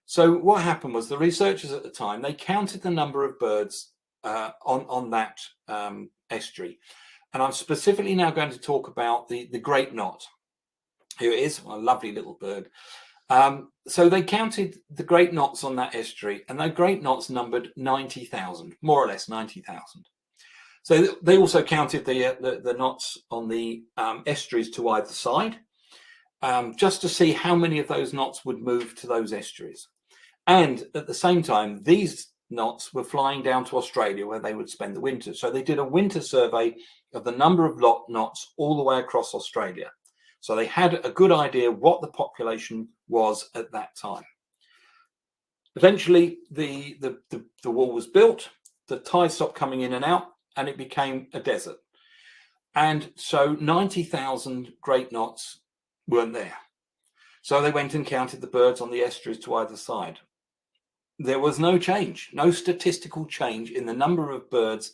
So what happened was the researchers at the time, they counted the number of birds on that estuary. And I'm specifically now going to talk about the great knot. Here it is, a lovely little bird. So they counted the great knots on that estuary, and those great knots numbered 90,000, more or less 90,000. So they also counted the knots on the estuaries to either side, just to see how many of those knots would move to those estuaries. And at the same time, these knots were flying down to Australia, where they would spend the winter. So they did a winter survey of the number of knots all the way across Australia. So they had a good idea what the population was at that time. Eventually, the wall was built, the tide stopped coming in and out, and it became a desert. And so 90,000 great knots weren't there. So they went and counted the birds on the estuaries to either side. There was no change, no statistical change in the number of birds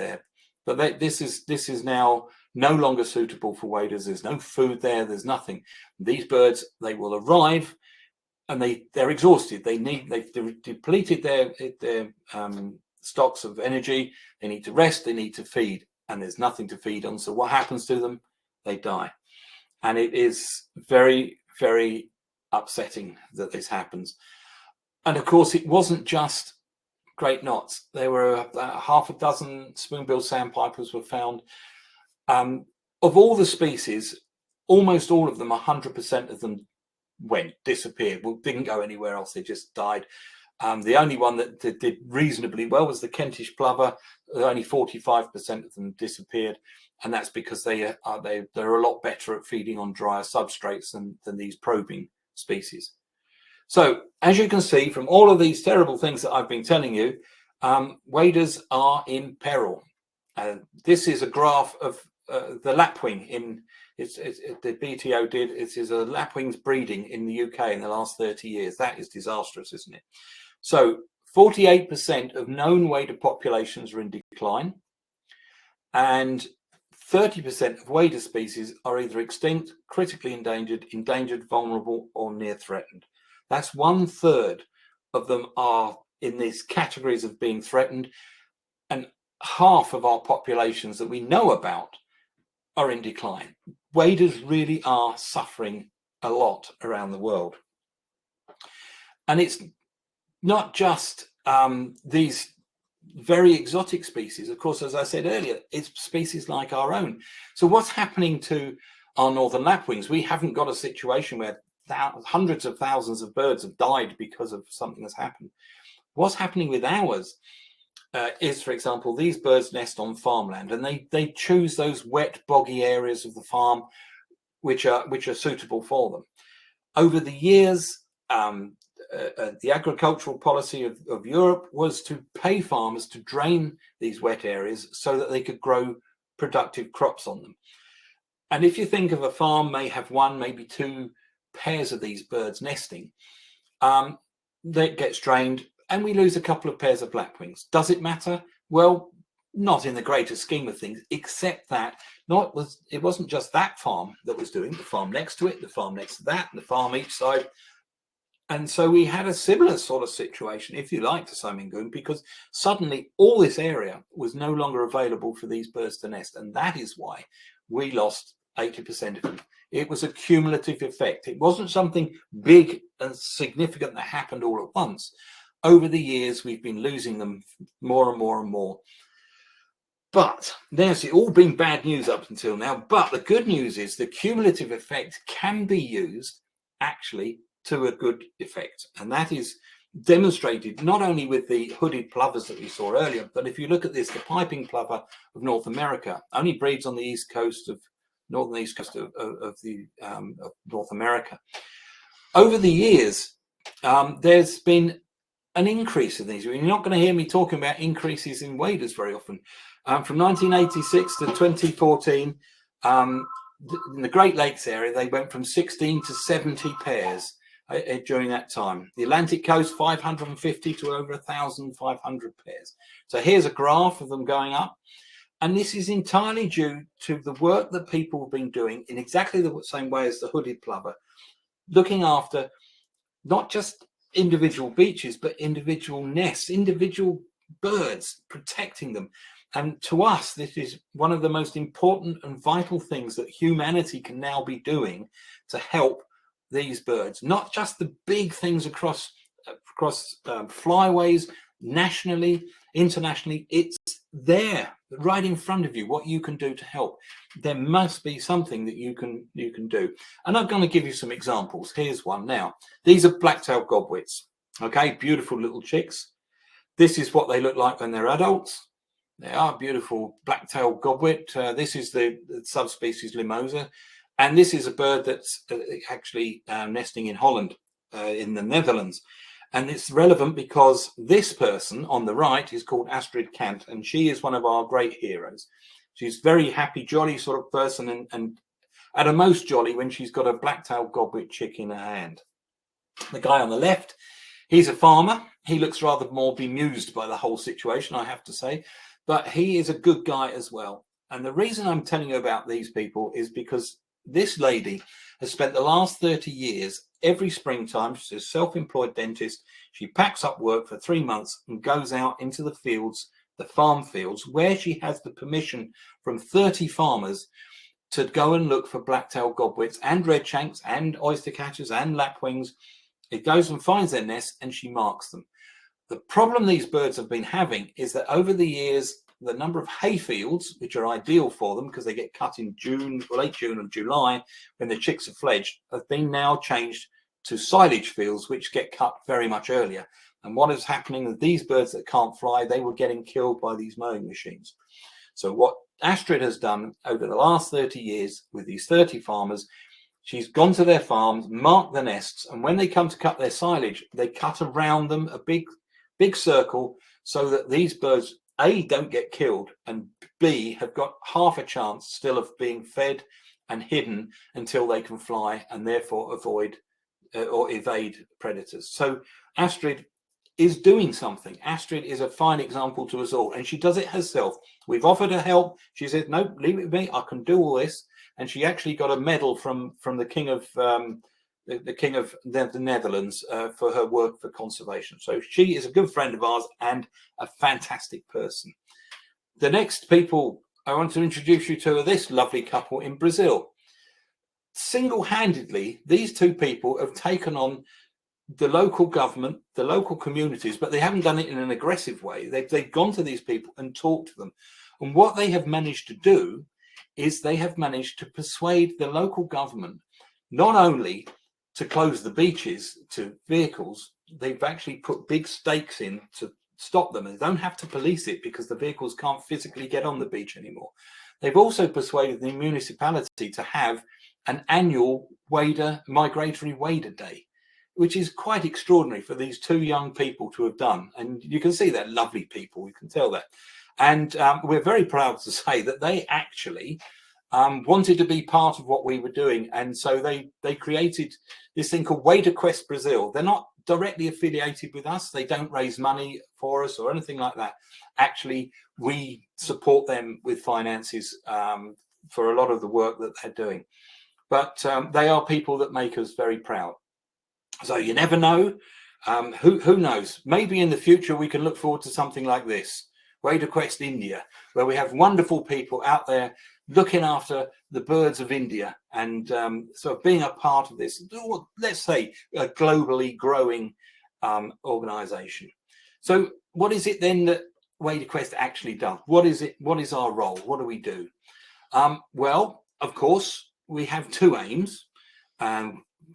there. But this is now no longer suitable for waders. There's no food there. There's nothing. These birds, they will arrive, and they're exhausted. They've depleted their stocks of energy. They need to rest. They need to feed, and there's nothing to feed on. So what happens to them? They die, and it is very, very upsetting that this happens. And of course, it wasn't just great knots. There were about half a dozen spoonbill sandpipers were found. Of all the species, almost all of them, 100% of them disappeared. Well, didn't go anywhere else. They just died. The only one that did reasonably well was the Kentish plover. Only 45% of them disappeared, and that's because they're a lot better at feeding on drier substrates than these probing species. So, as you can see from all of these terrible things that I've been telling you, waders are in peril. This is a graph of the lapwing the BTO did. It is a lapwing's breeding in the UK in the last 30 years. That is disastrous, isn't it? So 48% of known wader populations are in decline, and 30% of wader species are either extinct, critically endangered, vulnerable, or near threatened. That's 1/3 of them are in these categories of being threatened, and half of our populations that we know about are in decline. Waders really are suffering a lot around the world. And it's not just these very exotic species. Of course, as I said earlier, it's species like our own. So what's happening to our northern lapwings? We haven't got a situation where hundreds of thousands of birds have died because of something that's happened. What's happening with ours is, for example, these birds nest on farmland, and they choose those wet, boggy areas of the farm which are suitable for them. Over the years, the agricultural policy of Europe was to pay farmers to drain these wet areas so that they could grow productive crops on them. And if you think of a farm may have one, maybe two pairs of these birds nesting, that gets drained, and we lose a couple of pairs of lapwings. Does it matter? Well, not in the greater scheme of things, except that it wasn't just that farm that was doing, the farm next to it, the farm next to that, and the farm each side. And so we had a similar sort of situation, if you like, to Simingund, because suddenly all this area was no longer available for these birds to nest. And that is why we lost 80% of them. It was a cumulative effect. It wasn't something big and significant that happened all at once. Over the years, we've been losing them more and more and more. But there's all been bad news up until now. But the good news is the cumulative effect can be used actually to a good effect. And that is demonstrated not only with the hooded plovers that we saw earlier, but if you look at this, the piping plover of North America only breeds on the northern east coast of North America. Over the years, there's been an increase in these. You're not going to hear me talking about increases in waders very often. From 1986 to 2014, in the Great Lakes area, they went from 16 to 70 pairs during that time. The Atlantic coast, 550 to over 1,500 pairs. So here's a graph of them going up. And this is entirely due to the work that people have been doing in exactly the same way as the hooded plover, looking after not just individual beaches, but individual nests, individual birds, protecting them. And to us, this is one of the most important and vital things that humanity can now be doing to help these birds, not just the big things across across flyways, nationally, internationally. It's there right in front of you, what you can do to help. There must be something that you can do. And I'm going to give you some examples. Here's one now. These are black-tailed godwits. Okay, beautiful little chicks. This is what they look like when they're adults. They are beautiful black-tailed godwit. This is the subspecies Limosa. And this is a bird that's actually nesting in Holland, in the Netherlands. And it's relevant because this person on the right is called Astrid Kant, and she is one of our great heroes. She's a very happy, jolly sort of person, and at a most jolly when she's got a black-tailed godwit chick in her hand. The guy on the left, he's a farmer. He looks rather more bemused by the whole situation, I have to say, but he is a good guy as well. And the reason I'm telling you about these people is because this lady has spent the last 30 years, every springtime, she's a self-employed dentist. She packs up work for 3 months and goes out into the fields, the farm fields, where she has the permission from 30 farmers to go and look for black-tailed godwits and redshanks and oystercatchers and lapwings. It goes and finds their nests and she marks them. The problem these birds have been having is that over the years, the number of hay fields, which are ideal for them because they get cut in June, late June and July, when the chicks are fledged, have been now changed to silage fields, which get cut very much earlier. And what is happening is these birds that can't fly, they were getting killed by these mowing machines. So what Astrid has done over the last 30 years with these 30 farmers, she's gone to their farms, marked the nests, and when they come to cut their silage, they cut around them a big circle so that these birds, A, don't get killed, and B, have got half a chance still of being fed and hidden until they can fly and therefore avoid or evade predators. So Astrid is doing something. Astrid is a fine example to us all, and she does it herself. We've offered her help. She said, no, leave it with me. I can do all this. And she actually got a medal from the King of the King of the Netherlands for her work for conservation. So she is a good friend of ours and a fantastic person. The next people I want to introduce you to are this lovely couple in Brazil. Single-handedly, these two people have taken on the local government, the local communities, but they haven't done it in an aggressive way. They've gone to these people and talked to them. And what they have managed to do is they have managed to persuade the local government not only to close the beaches to vehicles, they've actually put big stakes in to stop them, and they don't have to police it because the vehicles can't physically get on the beach anymore. They've also persuaded the municipality to have an annual migratory wader day, which is quite extraordinary for these two young people to have done. And you can see they're lovely people, you can tell that. And we're very proud to say that they actually wanted to be part of what we were doing. And so they created this thing called Wader Quest Brazil. They're not directly affiliated with us. They don't raise money for us or anything like that. Actually, we support them with finances for a lot of the work that they're doing. But they are people that make us very proud. So you never know. Who knows? Maybe in the future we can look forward to something like this. Wader Quest India, where we have wonderful people out there looking after the birds of India and sort of being a part of this, let's say, a globally growing organization. So what is it then that Wader Quest actually does? What is it? What is our role? What do we do? Well, of course, we have two aims.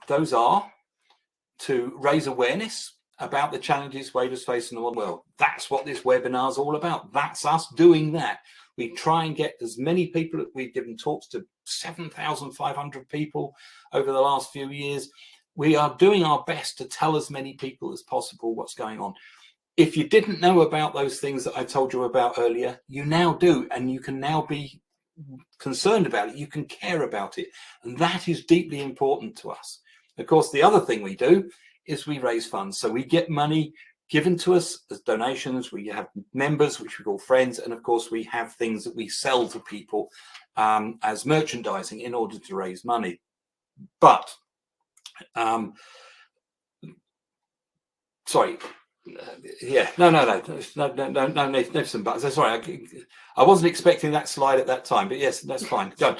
Those are to raise awareness about the challenges waders face in the world. That's what this webinar is all about. That's us doing that. We try and get as many people. We've given talks to 7,500 people over the last few years. We are doing our best to tell as many people as possible what's going on. If you didn't know about those things that I told you about earlier, you now do, and you can now be concerned about it. You can care about it, and that is deeply important to us. Of course, the other thing we do is we raise funds. So we get money given to us as donations. We have members, which we call friends. And of course, we have things that we sell to people as merchandising in order to raise money. But, sorry. Yeah, no, some buttons. Sorry, I wasn't expecting that slide at that time, but yes, that's fine. Go.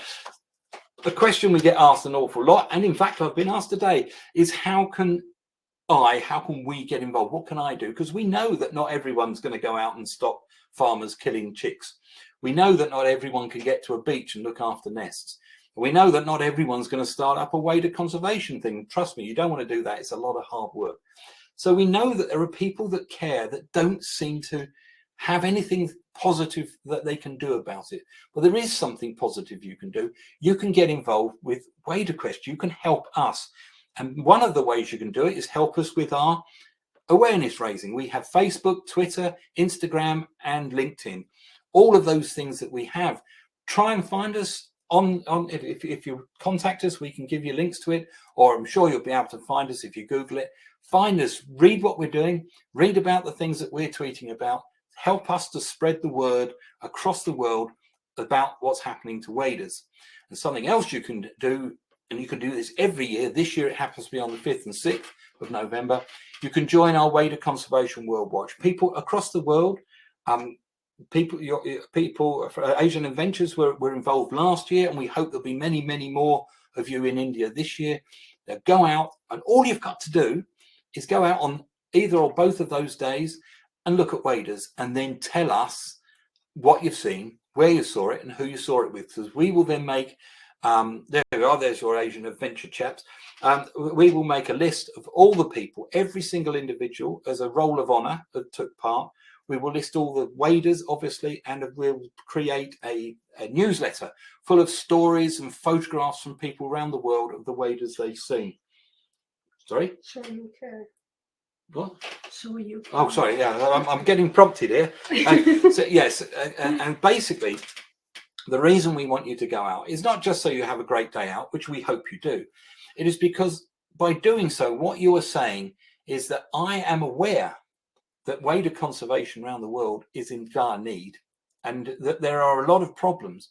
The question we get asked an awful lot, and in fact I've been asked today, is how can how can we get involved? What can I do? Because we know that not everyone's going to go out and stop farmers killing chicks. We know that not everyone can get to a beach and look after nests. We know that not everyone's going to start up a waded conservation thing. Trust me, you don't want to do that. It's a lot of hard work. So we know that there are people that care that don't seem to have anything positive that they can do about it. But there is something positive you can do. You can get involved with WaderQuest. You can help us. And one of the ways you can do it is help us with our awareness raising. We have Facebook, Twitter, Instagram, and LinkedIn. All of those things that we have. Try and find us on if you contact us, we can give you links to it, or I'm sure you'll be able to find us if you Google it. Find us, read what we're doing, read about the things that we're tweeting about, help us to spread the word across the world about what's happening to waders. And something else you can do, and you can do this every year. This year it happens to be on the 5th and 6th of November. You can join our Wader Conservation World Watch. People across the world, people for Asian Adventures were involved last year, and we hope there'll be many, many more of you in India this year. Now go out, and all you've got to do is go out on either or both of those days and look at waders, and then tell us what you've seen, where you saw it, and who you saw it with, because we will then make there we are, there's your Asian Adventure chaps. We will make a list of all the people, every single individual, as a roll of honor that took part. We will list all the waders, obviously, and we'll create a newsletter full of stories and photographs from people around the world of the waders they've seen. Sorry? Show you care. What? Show you care. Oh, sorry. Yeah, I'm getting prompted here. So, yes, and basically, the reason we want you to go out is not just so you have a great day out, which we hope you do. It is because by doing so, what you are saying is that I am aware that wader conservation around the world is in dire need, and that there are a lot of problems,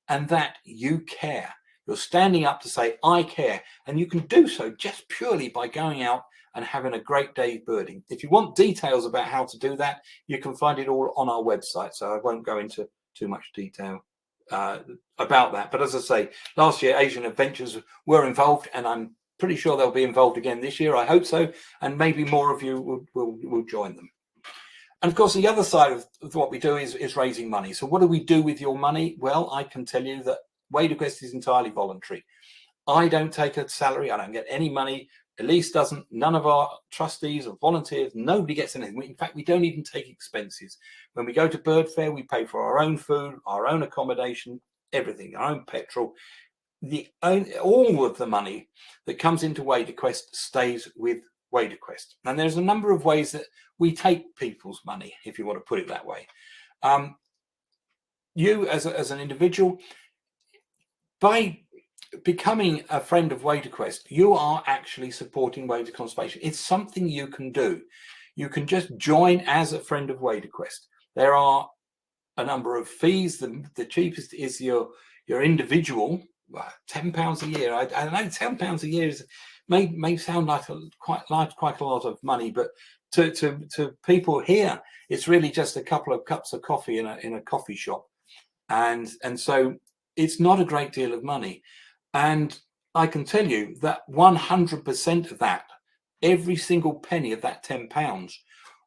and that you care. You're standing up to say, I care. And you can do so just purely by going out and having a great day birding. If you want details about how to do that, you can find it all on our website. So I won't go into too much detail about that. But as I say, last year, Asian Adventures were involved, and I'm pretty sure they'll be involved again this year. I hope so. And maybe more of you will join them. And of course, the other side of what we do is raising money. So what do we do with your money? Well, I can tell you that WaderQuest is entirely voluntary. I don't take a salary. I don't get any money. Elise doesn't. None of our trustees or volunteers, nobody gets anything. In fact, we don't even take expenses. When we go to Bird Fair, we pay for our own food, our own accommodation, everything, our own petrol. All of the money that comes into WaderQuest stays with WaderQuest. And there's a number of ways that we take people's money, if you want to put it that way. You as an individual, by becoming a friend of WaderQuest, you are actually supporting wader conservation. It's something you can do. You can just join as a friend of WaderQuest. There are a number of fees. The cheapest is your individual, £10 a year. I know £10 a year may sound like quite a lot of money, but to people here, it's really just a couple of cups of coffee in a coffee shop, and so it's not a great deal of money. And I can tell you that 100% of that, every single penny of that £10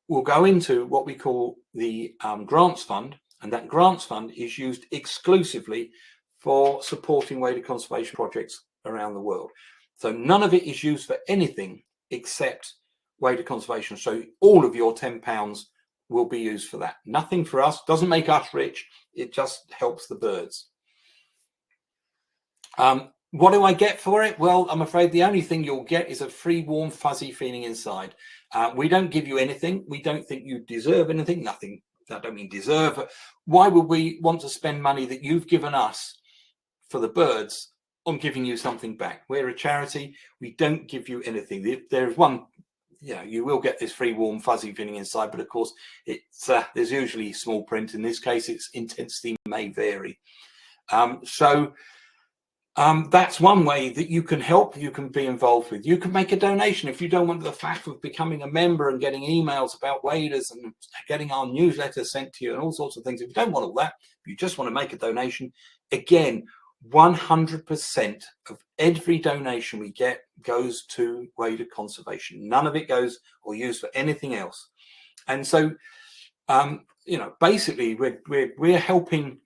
will go into what we call the grants fund, and that grants fund is used exclusively for supporting wader conservation projects around the world. So none of it is used for anything except wader conservation. So all of your £10 will be used for that. Nothing for us, doesn't make us rich, it just helps the birds. What do I get for it? Well, I'm afraid the only thing you'll get is a free, warm, fuzzy feeling inside. We don't give you anything. We don't think you deserve anything. Nothing. I don't mean deserve. But why would we want to spend money that you've given us for the birds on giving you something back? We're a charity. We don't give you anything. There's one, you will get this free, warm, fuzzy feeling inside, but of course, it's there's usually small print. In this case, its intensity may vary. That's one way that you can help, you can be involved with. You can make a donation if you don't want the fact of becoming a member and getting emails about waders and getting our newsletter sent to you and all sorts of things. If you don't want all that, if you just want to make a donation, again, 100% of every donation we get goes to waders conservation. None of it goes or used for anything else. And so, you know, basically we're helping.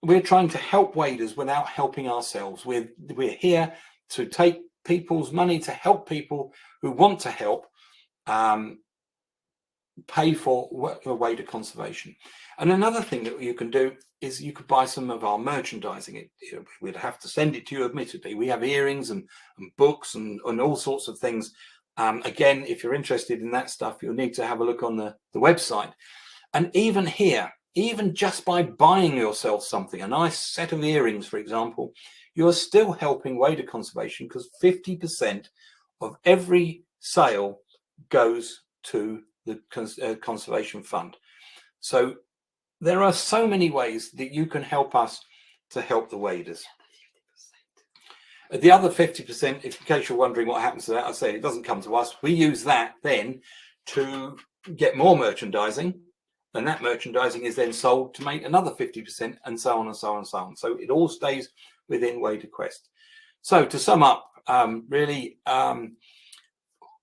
We're trying to help waders without helping ourselves. We're here to take people's money to help people who want to help pay for wader conservation. And another thing that you can do is you could buy some of our merchandising. We'd have to send it to you, admittedly. We have earrings and books and all sorts of things. Again, if you're interested in that stuff, you'll need to have a look on the website. And even here, even just by buying yourself something, a nice set of earrings, for example, you're still helping wader conservation, because 50% of every sale goes to the conservation fund. So there are so many ways that you can help us to help the waders. The other 50%, in case you're wondering what happens to that, I say it doesn't come to us. We use that then to get more merchandising, and that merchandising is then sold to make another 50%, and so on and so on and so on. So it all stays within WaderQuest. So to sum up, really,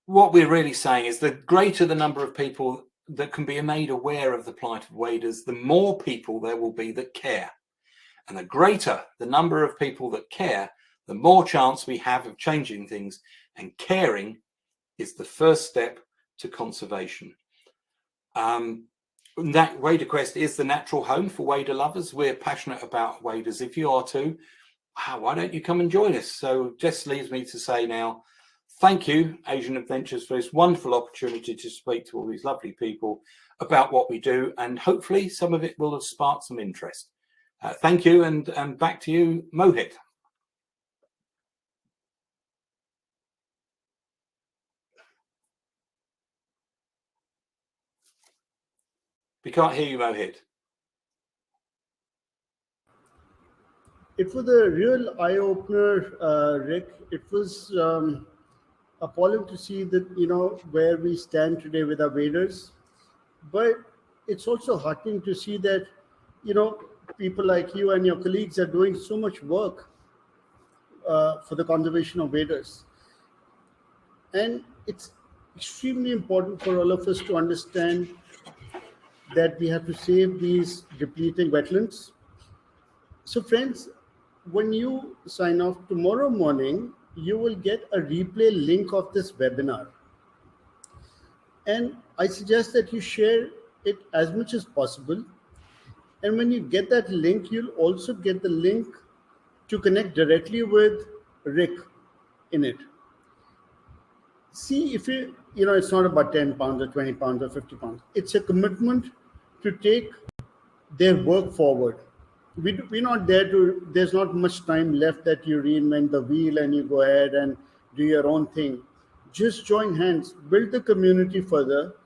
what we're really saying is the greater the number of people that can be made aware of the plight of waders, the more people there will be that care. And the greater the number of people that care, the more chance we have of changing things. And caring is the first step to conservation. That WaderQuest is the natural home for wader lovers. We're passionate about waders. If you are too, why don't you come and join us? So just leaves me to say now, thank you, Asian Adventures, for this wonderful opportunity to speak to all these lovely people about what we do, and hopefully some of it will have sparked some interest. Thank you, and back to you, Mohit. We can't hear you, Mohit. It was a real eye-opener, Rick. It was appalling to see that, you know, where we stand today with our waders. But it's also heartening to see that, you know, people like you and your colleagues are doing so much work for the conservation of waders. And it's extremely important for all of us to understand that we have to save these depleting wetlands. So friends, when you sign off tomorrow morning, you will get a replay link of this webinar. And I suggest that you share it as much as possible. And when you get that link, you'll also get the link to connect directly with Rick in it. See if you know, it's not about 10 pounds or 20 pounds or 50 pounds. It's a commitment to take their work forward. We're not there to, there's not much time left that you reinvent the wheel and you go ahead and do your own thing. Just join hands, build the community further,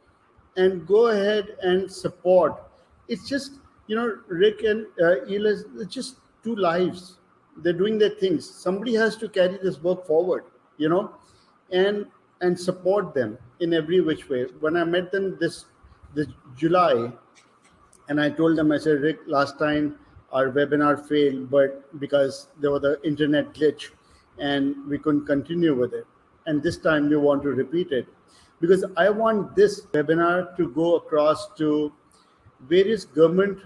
and go ahead and support. It's just, you know, Rick and 𝐒𝐤𝐤𝐬𝐻, it's just two lives. They're doing their things. Somebody has to carry this work forward, you know, and support them in every which way. When I met them this July, and I told them, I said, Rick, last time our webinar failed, but because there was the internet glitch and we couldn't continue with it. And this time we want to repeat it, because I want this webinar to go across to various government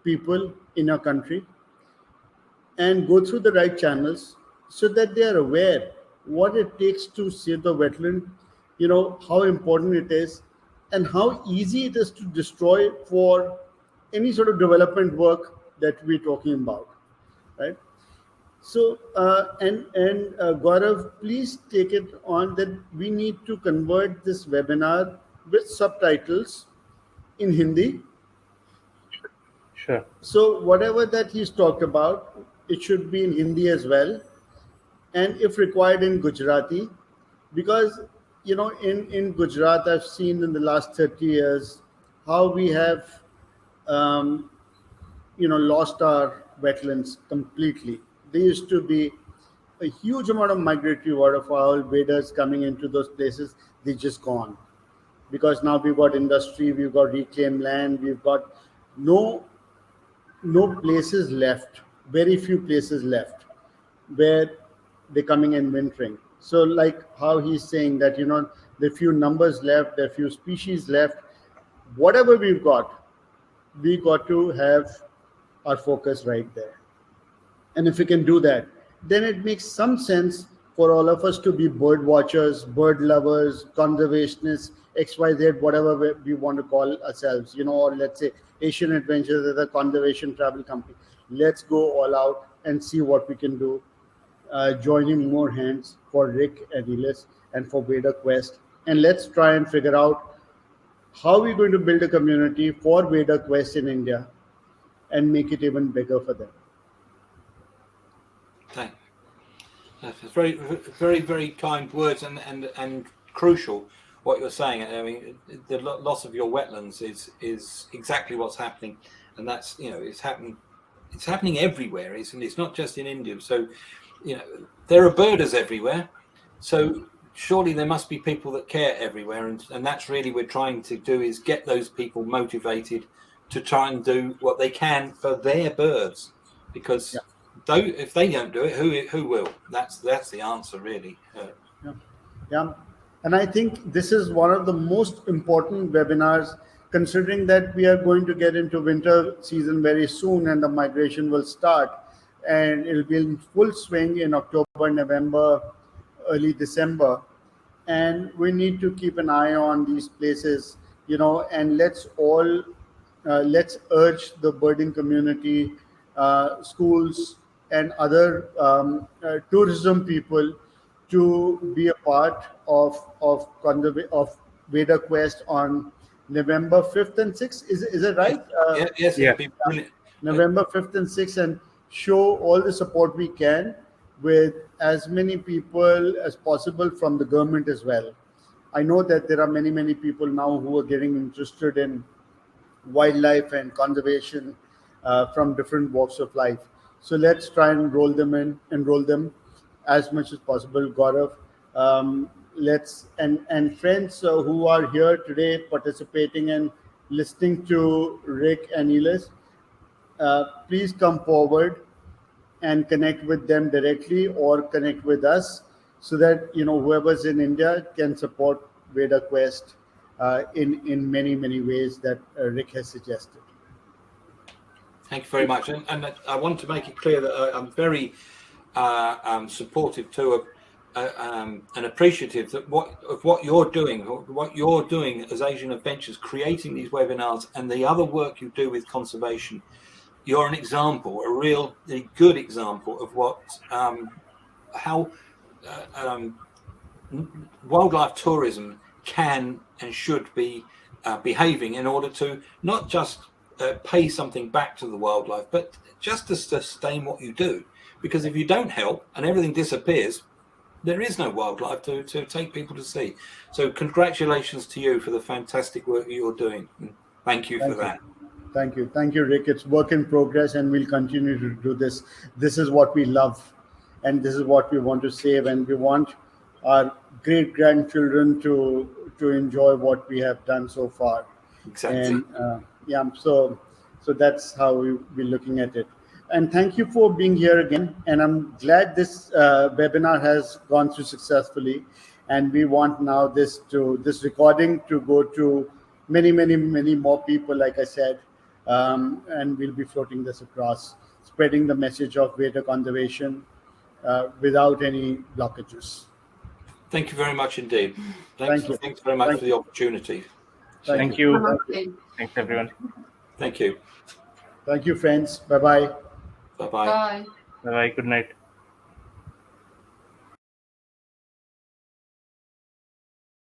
people in our country and go through the right channels so that they are aware what it takes to save the wetland, you know, how important it is, and how easy it is to destroy for any sort of development work that we're talking about, right? So, Gaurav, please take it on that we need to convert this webinar with subtitles in Hindi. Sure. So whatever that he's talked about, it should be in Hindi as well, and if required in Gujarati, because, you know, in Gujarat, I've seen in the last 30 years how we have, you know, lost our wetlands completely. There used to be a huge amount of migratory waterfowl, waders coming into those places. They're just gone, because now we've got industry, we've got reclaimed land, we've got no places left very few places left where they're coming and wintering. So like how he's saying that, you know, there are few numbers left, there are few species left. Whatever we've got, we got to have our focus right there. And if we can do that, then it makes some sense for all of us to be bird watchers, bird lovers, conservationists, XYZ, whatever we want to call ourselves, you know, or let's say Asian Adventures as a conservation travel company. Let's go all out and see what we can do, joining more hands for Rick and Elis and for Vader Quest. And let's try and figure out how we're going to build a community for Vader Quest in India and make it even bigger for them. Thanks. That's very, very, very kind words and crucial what you're saying. I mean, the loss of your wetlands is exactly what's happening, and that's, you know, it's happening everywhere, and it's not just in India. So, you know, there are birders everywhere. So surely there must be people that care everywhere, and that's really what we're trying to do, is get those people motivated to try and do what they can for their birds, because though if they don't do it, who will? That's the answer, really. Yeah. And I think this is one of the most important webinars, considering that we are going to get into winter season very soon and the migration will start, and it'll be in full swing in October, November, early December. And we need to keep an eye on these places, you know, and let's urge the birding community, schools and other tourism people to be a part of Vader Quest on November 5th and 6th. Is it right? Yes. Yeah. Brilliant. November 5th and 6th, and show all the support we can with as many people as possible from the government as well. I know that there are many people now who are getting interested in wildlife and conservation from different walks of life. So let's try and enroll them as much as possible, Gaurav. And friends who are here today participating and listening to Rick and Elis, please come forward and connect with them directly or connect with us, so that, you know, whoever's in India can support Vader Quest in many ways that Rick has suggested. Thank you very much. And I want to make it clear that I'm very supportive too and appreciative of what you're doing as Asian Adventures, creating these webinars and the other work you do with conservation. You're an example, a really good example of what how wildlife tourism can and should be behaving, in order to not just pay something back to the wildlife, but just to sustain what you do. Because if you don't help and everything disappears, there is no wildlife to take people to see. So congratulations to you for the fantastic work that you're doing. Thank you for that. Thank you, Rick. It's work in progress, and we'll continue to do this. This is what we love, and this is what we want to save, and we want our great-grandchildren to enjoy what we have done so far. Exactly. And so that's how we'll be looking at it. And thank you for being here again. And I'm glad this webinar has gone through successfully. And we want now this recording to go to many more people, like I said. And we'll be floating this across, spreading the message of Vader conservation without any blockages. Thank you very much indeed. Thank you. Thanks very much for the opportunity. Thank you. Namaste. Thanks, everyone. Thank you. Thank you, friends. Bye-bye. Bye-bye. Bye. Bye. Good night.